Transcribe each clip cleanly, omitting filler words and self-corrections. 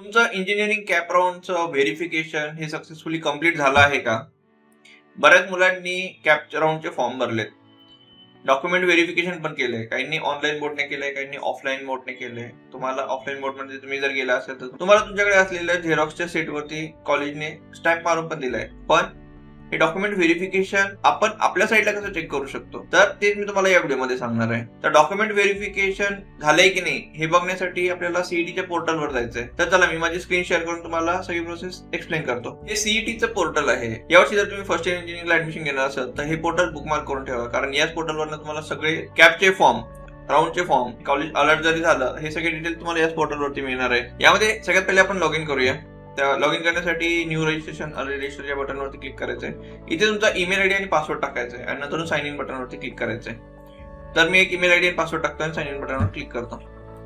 तुमचं engineering cap राउंडचं verification हे successfully complete झालं आहे का? बऱ्याच मुलांनी कॅप राउंडचे फॉर्म भरलेत. डॉक्युमेंट व्हेरिफिकेशन पण केलंय. काहींनी ऑनलाईन मोडने केलंय, काहींनी ऑफलाईन मोडने केलंय. तुम्हाला ऑफलाईन मोडमध्ये तुम्ही जर गेला असेल तर तुम्हाला तुमच्याकडे असलेल्या झेरॉक्सच्या सेटवरती कॉलेजने स्टॅम्प मारून पण दिलाय. पण हे डॉक्युमेंट व्हेरिफिकेशन आपण आपल्या साईडला कसं चेक करू शकतो, तर तेच मी तुम्हाला या व्हिडिओमध्ये सांगणार आहे. तर डॉक्युमेंट व्हेरिफिकेशन झालंय की नाही हे बघण्यासाठी आपल्याला सीईटीच्या पोर्टलवर जायचंय. तर चला मी माझी स्क्रीन शेअर करून तुम्हाला सगळी प्रोसेस एक्सप्लेन करतो. हे सीईटीचं पोर्टल आहे. यावर्षी जर तुम्ही फर्स्ट इयर इंजिनिअरिंगला ऍडमिशन घेणार असाल तर हे पोर्टल बुकमार्क करून ठेवा, कारण याच पोर्टलवर तुम्हाला सगळे कॅपचे फॉर्म, राऊंडचे फॉर्म, कॉलेज अलर्ट जरी झालं, हे सगळे डिटेल तुम्हाला याच पोर्टलवरती मिळणार आहे. यामध्ये सगळ्यात पहिले आपण लॉग इन करूया. त्या लॉग इन करण्यासाठी न्यू रजिस्ट्रेशन रजिस्टर या बटनवरती क्लिक करायचंय. इथे तुमचा ईमेल आयडी आणि पासवर्ड टाकायचा आहे आणि नंतर साइन इन बटनवरती क्लिक करायचंय. तर मी एक ईमेल आयडी आणि पासवर्ड टाकतो आणि साइन इन बटनवर क्लिक करतो.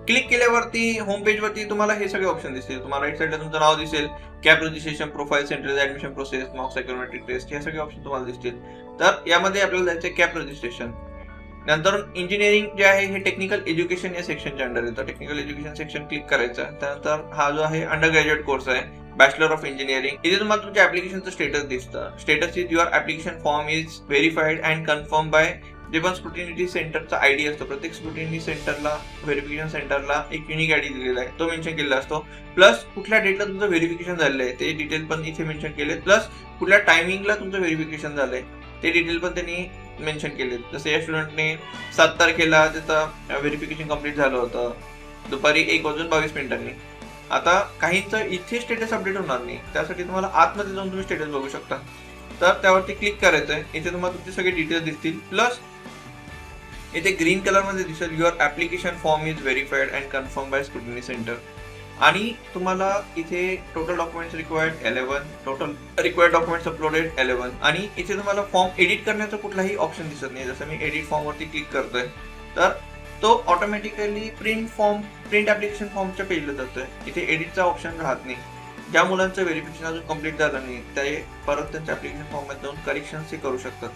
क्लिक केल्यावरती होम पेज वरती तुम्हाला हे सगळे ऑप्शन दिसतील. तुम्हाला राईट साईडला तुमचं नाव दिसेल, CAP registration, profile, central admission process, mock psychometric test, हे सगळे ऑप्शन तुम्हाला दिसतील. तर यामध्ये आपल्याला जायचं कॅप रजिस्ट्रेशन. नंतर इंजिनिअरिंग जे आहे हे टेक्निकल एज्युकेशन या सेक्शनच्या अंडर येतं. टेक्निकल एज्युकेशन सेक्शन क्लिक करायचं. त्यानंतर हा जो आहे अंडर ग्रॅज्युएट कोर्स आहे, बॅचलर ऑफ इंजिनिअरिंग. इथे तुम्हाला तुमच्या ऍप्लिकेशनचं स्टेटस दिसतं. Status is your application form is verified and confirm by J पण स्क्रुटिनिटी सेंटरचा आयडी असतो. प्रत्येक स्क्रुटिनिटी सेंटरला, व्हेरिफिकेशन सेंटरला एक युनिक आयडी दिलेला आहे, तो मेन्शन केलेला असतो. प्लस कुठल्या डेटला तुमचं व्हेरिफिकेशन झालेलं आहे ते डिटेल पण इथे मेन्शन केले. प्लस कुठल्या टायमिंगला तुमचं व्हेरिफिकेशन झालंय ते डिटेल पण त्यांनी मेन्शन केले. जसं या स्टुडंटने 7 तारखेला त्याचं व्हेरिफिकेशन कंप्लीट झालं होतं दुपारी 1:22. आता काहींचं इथे स्टेटस अपडेट होणार नाही, त्यासाठी तुम्हाला आतमध्ये जाऊन तुम्ही स्टेटस बघू शकता. तर त्यावरती क्लिक करायचंय. इथे तुम्हाला तुमचे सगळे डिटेल्स दिसतील. प्लस इथे ग्रीन कलर मध्ये दिसेल your application form is verified and confirm by scrutiny centre. आणि तुम्हाला इथे total documents required 11, total required documents uploaded 11. आणि इथे तुम्हाला फॉर्म एडिट करण्याचा कुठलाही ऑप्शन दिसत नाही. जसं मी एडिट फॉर्म वरती क्लिक करतोय तर तो ऑटोमॅटिकली प्रिंट ऍप्लिकेशन फॉर्मच्या पेजला जातोय. इथे एडिटचा ऑप्शन राहत नाही. ज्या मुलांचं व्हेरिफिकेशन अजून कम्प्लीट झालं नाही ते परत त्यांच्या ऍप्लिकेशन फॉर्म मध्ये जाऊन करेक्शन्स करू शकतात.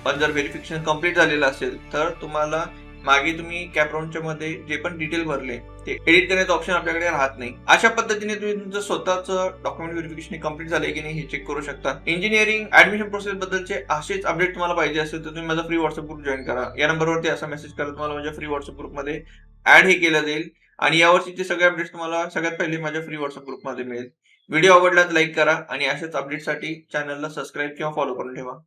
पण जर व्हेरिफिकेशन कम्प्लीट झालेलं असेल तर तुम्हाला मागे तुम्ही कॅप राउंडच्या मध्ये जे पण डिटेल भरले ते एडिट करण्याचं ऑप्शन आपल्याकडे राहत नाही. अशा पद्धतीने तुम्ही तुमचं स्वतःचं डॉक्युमेंट व्हेरिफिकेशन कम्प्लीट झालंय की नाही हे चेक करू शकता. इंजिनिअरिंग ऍडमिशन प्रोसेस बद्दलचे असेच अपडेट तुम्हाला पाहिजे असेल तर तुम्ही माझा फ्री व्हॉट्सअप ग्रुप जॉईन करा. या नंबरवरती असा मेसेज करा, तुम्हाला माझ्या फ्री व्हॉट्सअप ग्रुपमध्ये ऍड हे केलं जाईल आणि यावर्षीचे सगळे अपडेट्स तुम्हाला सगळ्यात पहिले माझ्या फ्री व्हॉट्सअप ग्रुपमध्ये मिळेल. व्हिडिओ आवडला तर लाईक करा आणि अशाच अपडेटसाठी चॅनलला सबस्क्राईब किंवा फॉलो करून ठेवा.